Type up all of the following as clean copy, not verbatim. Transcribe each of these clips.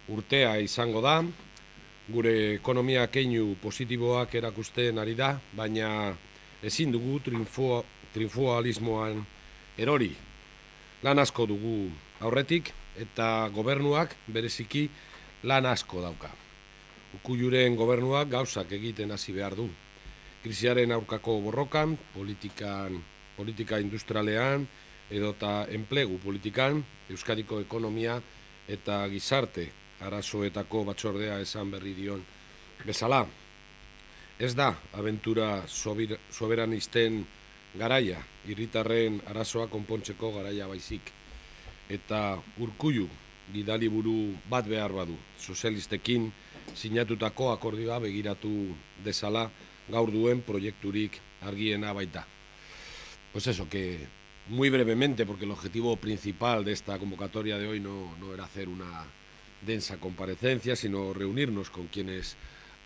urtea izango da, gure ekonomia keinu positiboak erakusten ari da, baina ezin dugu triunfoalismoan erori. Lan asko dugu aurretik eta gobernuak bereziki lan asko dauka. Urkulluren gobernuak gauzak egiten hasi behar du. Krisiaren aurkako borrokan, politika industrialean edota enplegu politikan, Euskadiko ekonomia eta gizarte arazoetako batzordea esan berri dion bezala. Ez da abentura soberanisten garaia, hiritarren arazoa konpontzeko garaia baizik. Eta Urkullu gidaliburu bat behar badu, sozialistekin sinatutako akordioa begiratu dezala gaur duen proiekturik argiena baita. Pues eso, que muy brevemente, porque el objetivo principal de esta convocatoria de hoy no era hacer una densa comparecencia, sino reunirnos con quienes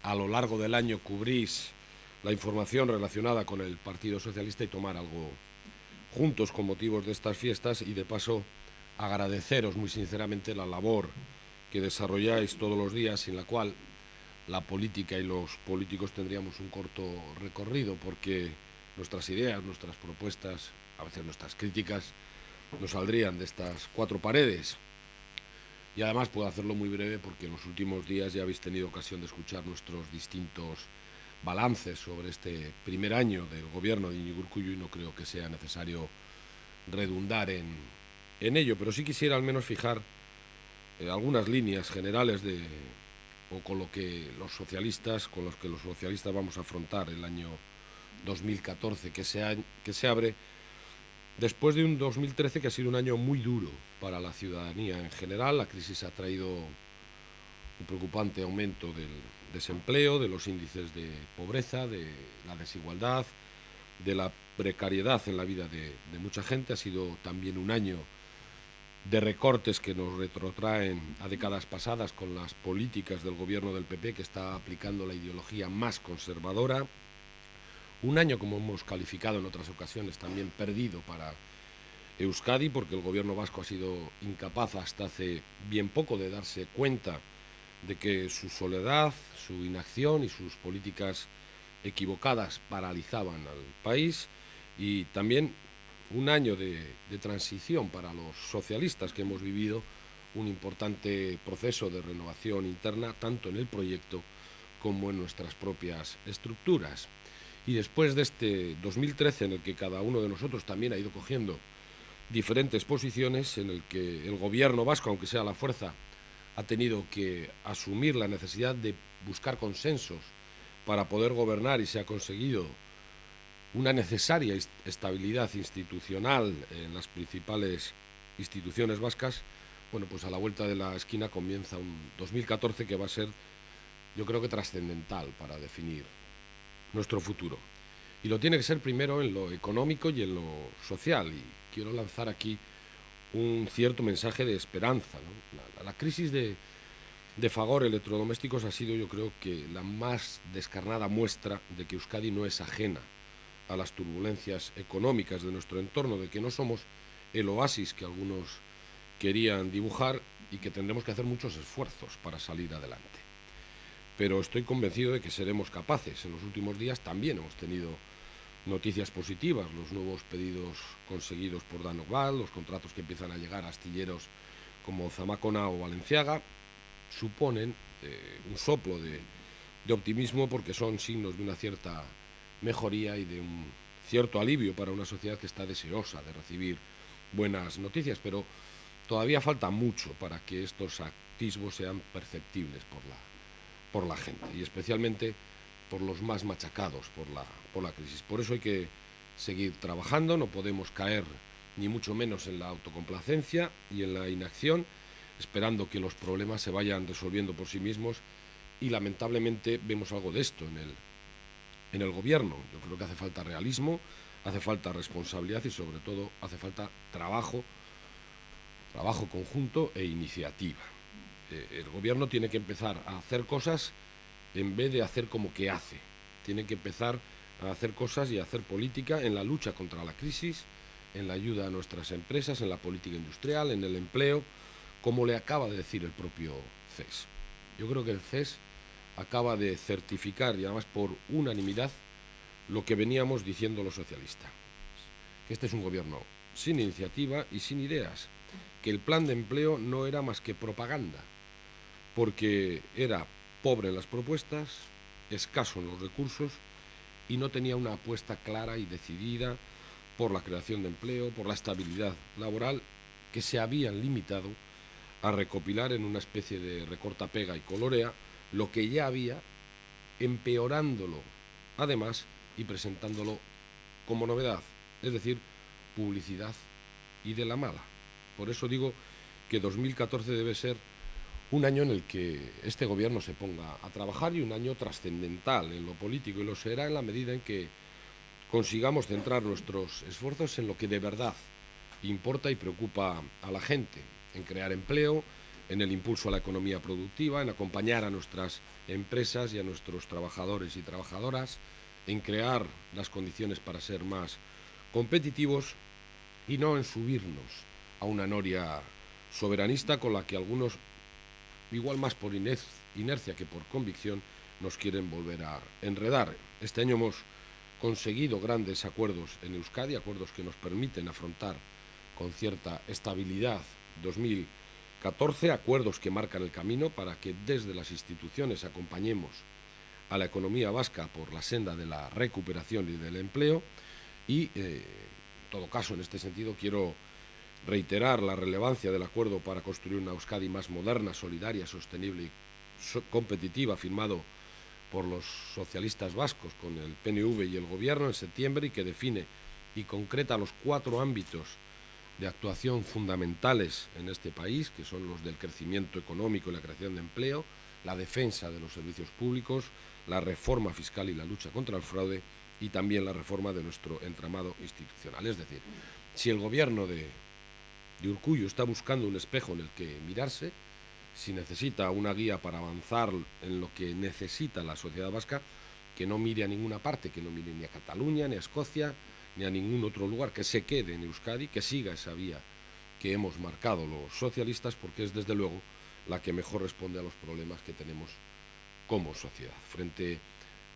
a lo largo del año cubrís la información relacionada con el Partido Socialista y tomar algo juntos con motivos de estas fiestas y de paso agradeceros muy sinceramente la labor que desarrolláis todos los días, sin la cual la política y los políticos tendríamos un corto recorrido, porque nuestras ideas, nuestras propuestas, a veces nuestras críticas, no saldrían de estas cuatro paredes. Y además puedo hacerlo muy breve porque en los últimos días ya habéis tenido ocasión de escuchar nuestros distintos balances sobre este primer año del gobierno de Iñigo Urkullu y no creo que sea necesario redundar en ello, pero sí quisiera al menos fijar algunas líneas generales con los que los socialistas vamos a afrontar el año 2014 que se abre después de un 2013 que ha sido un año muy duro para la ciudadanía en general. La crisis ha traído un preocupante aumento del desempleo, de los índices de pobreza, de la desigualdad, de la precariedad en la vida de mucha gente. Ha sido también un año de recortes que nos retrotraen a décadas pasadas con las políticas del gobierno del PP, que está aplicando la ideología más conservadora. Un año, como hemos calificado en otras ocasiones, también perdido para Euskadi, porque el gobierno vasco ha sido incapaz hasta hace bien poco de darse cuenta de que su soledad, su inacción y sus políticas equivocadas paralizaban al país. Y también un año de transición para los socialistas, que hemos vivido un importante proceso de renovación interna, tanto en el proyecto como en nuestras propias estructuras. Y después de este 2013, en el que cada uno de nosotros también ha ido cogiendo diferentes posiciones, en el que el gobierno vasco, aunque sea la fuerza, ha tenido que asumir la necesidad de buscar consensos para poder gobernar y se ha conseguido una necesaria estabilidad institucional en las principales instituciones vascas, bueno, pues a la vuelta de la esquina comienza un 2014 que va a ser, yo creo que trascendental para definir nuestro futuro. Y lo tiene que ser primero en lo económico y en lo social. Y quiero lanzar aquí un cierto mensaje de esperanza, ¿no? La crisis de Fagor Electrodomésticos ha sido, yo creo que, la más descarnada muestra de que Euskadi no es ajena a las turbulencias económicas de nuestro entorno, de que no somos el oasis que algunos querían dibujar y que tendremos que hacer muchos esfuerzos para salir adelante. Pero estoy convencido de que seremos capaces. En los últimos días también hemos tenido noticias positivas, los nuevos pedidos conseguidos por Danoval, los contratos que empiezan a llegar a astilleros como Zamacona o Valenciaga, suponen un soplo de optimismo, porque son signos de una cierta mejoría y de un cierto alivio para una sociedad que está deseosa de recibir buenas noticias, pero todavía falta mucho para que estos atisbos sean perceptibles por la gente y especialmente por los más machacados por la crisis. Por eso hay que seguir trabajando, no podemos caer ni mucho menos en la autocomplacencia y en la inacción, esperando que los problemas se vayan resolviendo por sí mismos, y lamentablemente vemos algo de esto en el gobierno. Yo creo que hace falta realismo, hace falta responsabilidad y sobre todo hace falta trabajo conjunto e iniciativa. El gobierno tiene que empezar a hacer cosas en vez de hacer como que hace. Tiene que empezar a hacer cosas y a hacer política en la lucha contra la crisis, en la ayuda a nuestras empresas, en la política industrial, en el empleo, como le acaba de decir el propio CES. Yo creo que el CES acaba de certificar, y además por unanimidad, lo que veníamos diciendo los socialistas, que este es un gobierno sin iniciativa y sin ideas, que el plan de empleo no era más que propaganda, porque era pobre en las propuestas, escaso en los recursos y no tenía una apuesta clara y decidida por la creación de empleo, por la estabilidad laboral, que se habían limitado a recopilar en una especie de recorta, pega y colorea lo que ya había, empeorándolo además y presentándolo como novedad, es decir, publicidad y de la mala. Por eso digo que 2014 debe ser un año en el que este gobierno se ponga a trabajar y un año trascendental en lo político, y lo será en la medida en que consigamos centrar nuestros esfuerzos en lo que de verdad importa y preocupa a la gente, en crear empleo, en el impulso a la economía productiva, en acompañar a nuestras empresas y a nuestros trabajadores y trabajadoras, en crear las condiciones para ser más competitivos y no en subirnos a una noria soberanista con la que algunos, igual más por inercia que por convicción, nos quieren volver a enredar. Este año hemos conseguido grandes acuerdos en Euskadi, acuerdos que nos permiten afrontar con cierta estabilidad 2014, acuerdos que marcan el camino para que desde las instituciones acompañemos a la economía vasca por la senda de la recuperación y del empleo. Y, en todo caso, en este sentido, quiero reiterar la relevancia del acuerdo para construir una Euskadi más moderna, solidaria, sostenible y competitiva, firmado por los socialistas vascos con el PNV y el Gobierno en septiembre, y que define y concreta los 4 ámbitos de actuación fundamentales en este país, que son los del crecimiento económico y la creación de empleo, la defensa de los servicios públicos, la reforma fiscal y la lucha contra el fraude, y también la reforma de nuestro entramado institucional. Es decir, si el gobierno de Urkullu está buscando un espejo en el que mirarse, si necesita una guía para avanzar en lo que necesita la sociedad vasca, que no mire a ninguna parte, que no mire ni a Cataluña, ni a Escocia, ni a ningún otro lugar, que se quede en Euskadi, que siga esa vía que hemos marcado los socialistas, porque es desde luego la que mejor responde a los problemas que tenemos como sociedad. Frente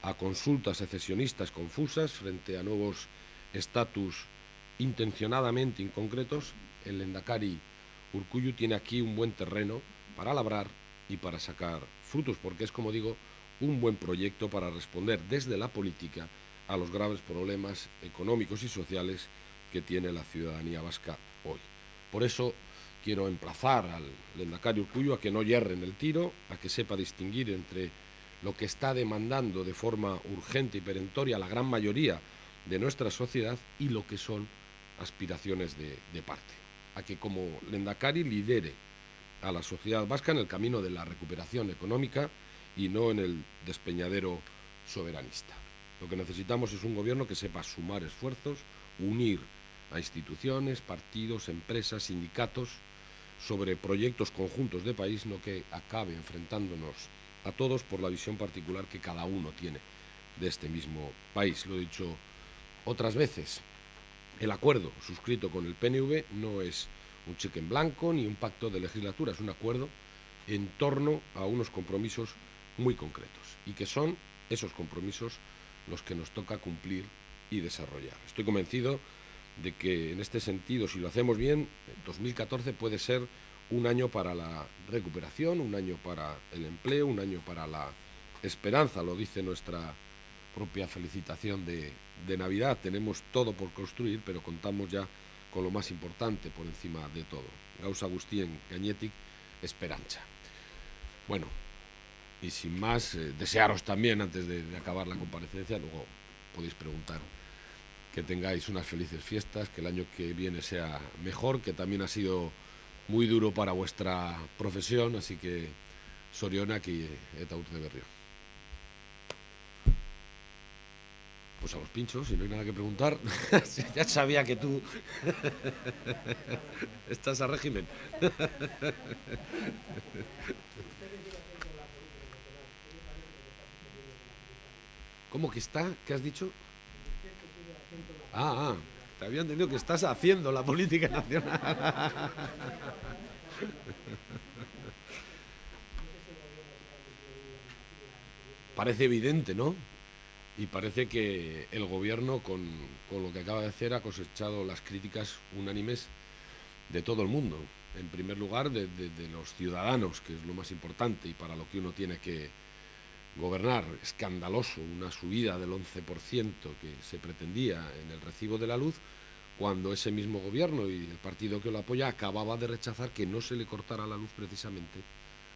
a consultas secesionistas confusas, frente a nuevos estatus intencionadamente inconcretos, el lehendakari Urkullu tiene aquí un buen terreno para labrar y para sacar frutos, porque es, como digo, un buen proyecto para responder desde la política a los graves problemas económicos y sociales que tiene la ciudadanía vasca hoy. Por eso quiero emplazar al lehendakari Urkullu a que no yerre en el tiro, a que sepa distinguir entre lo que está demandando de forma urgente y perentoria la gran mayoría de nuestra sociedad y lo que son aspiraciones de parte, a que como lehendakari lidere a la sociedad vasca en el camino de la recuperación económica y no en el despeñadero soberanista. Lo que necesitamos es un gobierno que sepa sumar esfuerzos, unir a instituciones, partidos, empresas, sindicatos, sobre proyectos conjuntos de país, no que acabe enfrentándonos a todos por la visión particular que cada uno tiene de este mismo país. Lo he dicho otras veces, el acuerdo suscrito con el PNV no es un cheque en blanco ni un pacto de legislatura, es un acuerdo en torno a unos compromisos muy concretos, y que son esos compromisos los que nos toca cumplir y desarrollar. Estoy convencido de que en este sentido, si lo hacemos bien, 2014 puede ser un año para la recuperación, un año para el empleo, un año para la esperanza, lo dice nuestra propia felicitación de Navidad. Tenemos todo por construir, pero contamos ya con lo más importante por encima de todo. Gauza guztien gainetik, esperanza. Bueno, y sin más, desearos también, antes de acabar la comparecencia, luego podéis preguntar, que tengáis unas felices fiestas, que el año que viene sea mejor, que también ha sido muy duro para vuestra profesión, así que sorionak y eta urte berrio. Pues a los pinchos, si no hay nada que preguntar. Ya sabía que tú estás a régimen. ¿Cómo que está? ¿Qué has dicho? Te había entendido que estás haciendo la política nacional. Parece evidente, ¿no? Y parece que el gobierno, con lo que acaba de hacer, ha cosechado las críticas unánimes de todo el mundo. En primer lugar, de los ciudadanos, que es lo más importante y para lo que uno tiene que gobernar. Escandaloso, una subida del 11% que se pretendía en el recibo de la luz, cuando ese mismo gobierno y el partido que lo apoya acababa de rechazar que no se le cortara la luz precisamente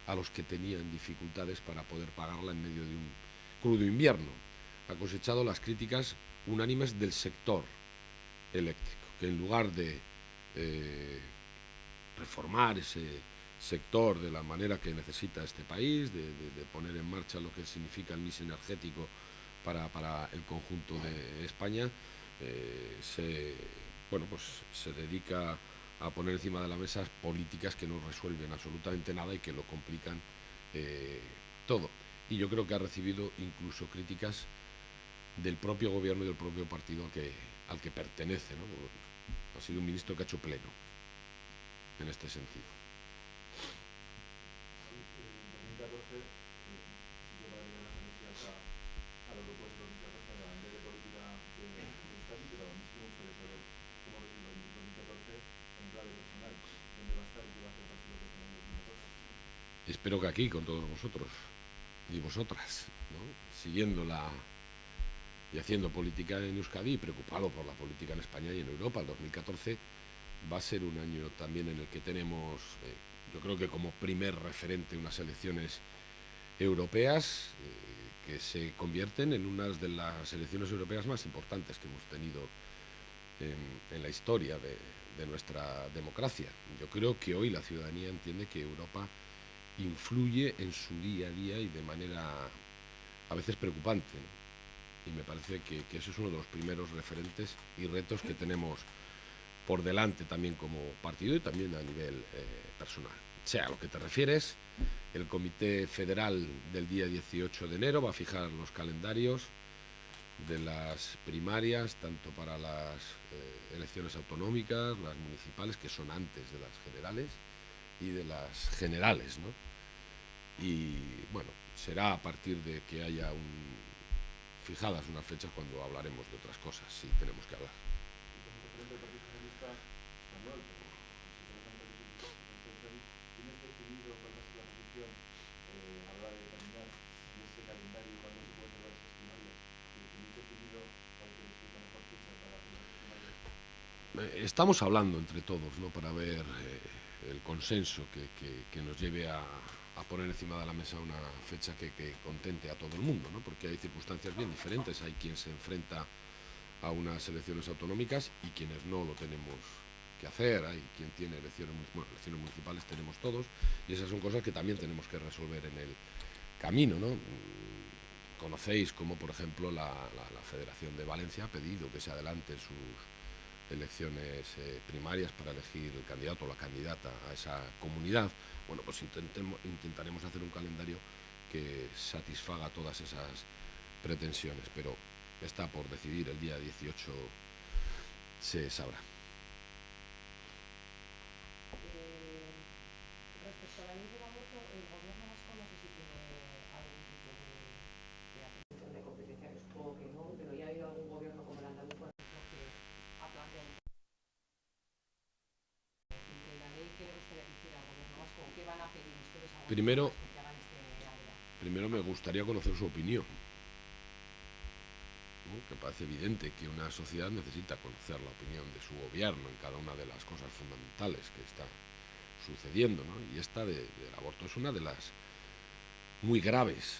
a los que tenían dificultades para poder pagarla en medio de un crudo invierno. Ha cosechado las críticas unánimes del sector eléctrico, que en lugar de reformar ese sector de la manera que necesita este país, de poner en marcha lo que significa el mix energético para el conjunto de España, se dedica a poner encima de la mesa políticas que no resuelven absolutamente nada y que lo complican todo. Y yo creo que ha recibido incluso críticas del propio gobierno y del propio partido al que pertenece, ¿no? Ha sido un ministro que ha hecho pleno en este sentido. Espero que aquí, con todos vosotros y vosotras, ¿no? Siguiéndola y haciendo política en Euskadi, preocupado por la política en España y en Europa. El 2014 va a ser un año también en el que tenemos, yo creo que como primer referente, unas elecciones europeas que se convierten en unas de las elecciones europeas más importantes que hemos tenido en la historia de nuestra democracia. Yo creo que hoy la ciudadanía entiende que Europa influye en su día a día y de manera a veces preocupante, ¿no? Y me parece que eso es uno de los primeros referentes y retos que tenemos por delante también como partido y también a nivel personal. Sea a lo que te refieres, el Comité Federal del día 18 de enero va a fijar los calendarios de las primarias, tanto para las elecciones autonómicas, las municipales, que son antes de las generales, y de las generales, ¿no? Y bueno, será a partir de que haya fijadas unas fechas cuando hablaremos de otras cosas, si tenemos que hablar. Estamos hablando entre todos, ¿no? Para ver el consenso que nos lleve a poner encima de la mesa una fecha que contente a todo el mundo, ¿no? Porque hay circunstancias bien diferentes. Hay quien se enfrenta a unas elecciones autonómicas y quienes no lo tenemos que hacer. Hay quien tiene elecciones municipales, tenemos todos, y esas son cosas que también tenemos que resolver en el camino, ¿no? Conocéis como, por ejemplo, la Federación de Valencia ha pedido que se adelanten sus elecciones primarias para elegir el candidato o la candidata a esa comunidad. Bueno, pues intentaremos hacer un calendario que satisfaga todas esas pretensiones, pero está por decidir, el día 18 se sabrá. Respecto a la ley del aborto, el gobierno vasco no sé si tiene algún tipo de competencia, que supongo que no, pero ya ha habido algún gobierno como el andaluz, por ejemplo, que ha planteado de la ley. ¿Qué le gustaría que hiciera el gobierno vasco? ¿Qué van a pedir ustedes a Primero, que hagan este área? Primero me gustaría conocer su opinión, ¿no? Que parece evidente que una sociedad necesita conocer la opinión de su gobierno en cada una de las cosas fundamentales que está sucediendo, ¿no? Y esta del aborto es una de las muy graves.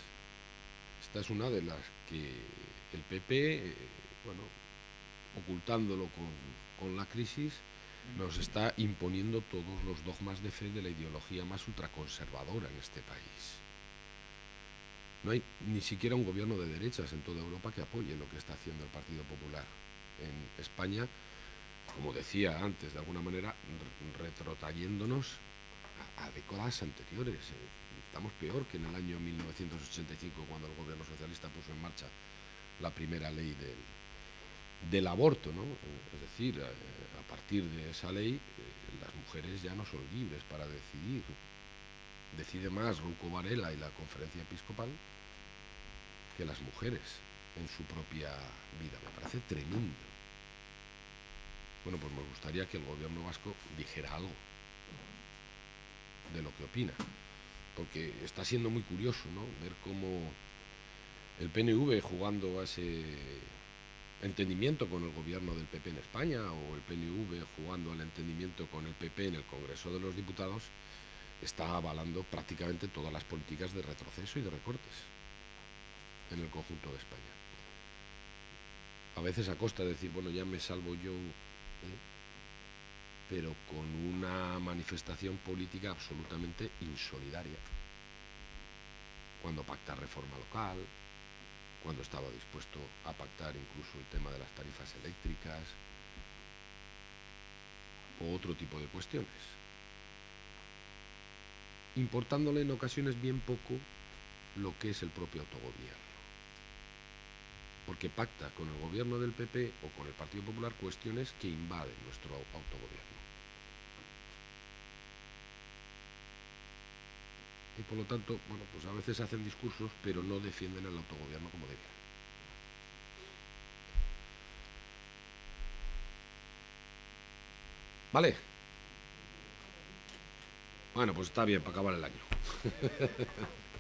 Esta es una de las que el PP, ocultándolo con la crisis, nos está imponiendo todos los dogmas de fe de la ideología más ultraconservadora en este país. No hay ni siquiera un gobierno de derechas en toda Europa que apoye lo que está haciendo el Partido Popular. En España, como decía antes, de alguna manera retrotrayéndonos a décadas anteriores. Estamos peor que en el año 1985, cuando el gobierno socialista puso en marcha la primera ley del aborto, ¿no? Es decir, a partir de esa ley, las mujeres ya no son libres para decidir. Decide más Rouco Varela y la Conferencia Episcopal que las mujeres en su propia vida. Me parece tremendo. Bueno, pues me gustaría que el gobierno vasco dijera algo de lo que opina, porque está siendo muy curioso, ¿no?, ver cómo el PNV, jugando a ese entendimiento con el gobierno del PP en España, o el PNV jugando al entendimiento con el PP en el Congreso de los Diputados, está avalando prácticamente todas las políticas de retroceso y de recortes en el conjunto de España. A veces a costa de decir, bueno, ya me salvo yo, pero con una manifestación política absolutamente insolidaria. Cuando pacta reforma local, cuando estaba dispuesto a pactar incluso el tema de las tarifas eléctricas o otro tipo de cuestiones, importándole en ocasiones bien poco lo que es el propio autogobierno, porque pacta con el gobierno del PP o con el Partido Popular cuestiones que invaden nuestro autogobierno. Y por lo tanto, bueno, pues a veces hacen discursos, pero no defienden el autogobierno como debían. ¿Vale? Bueno, pues está bien para acabar el año.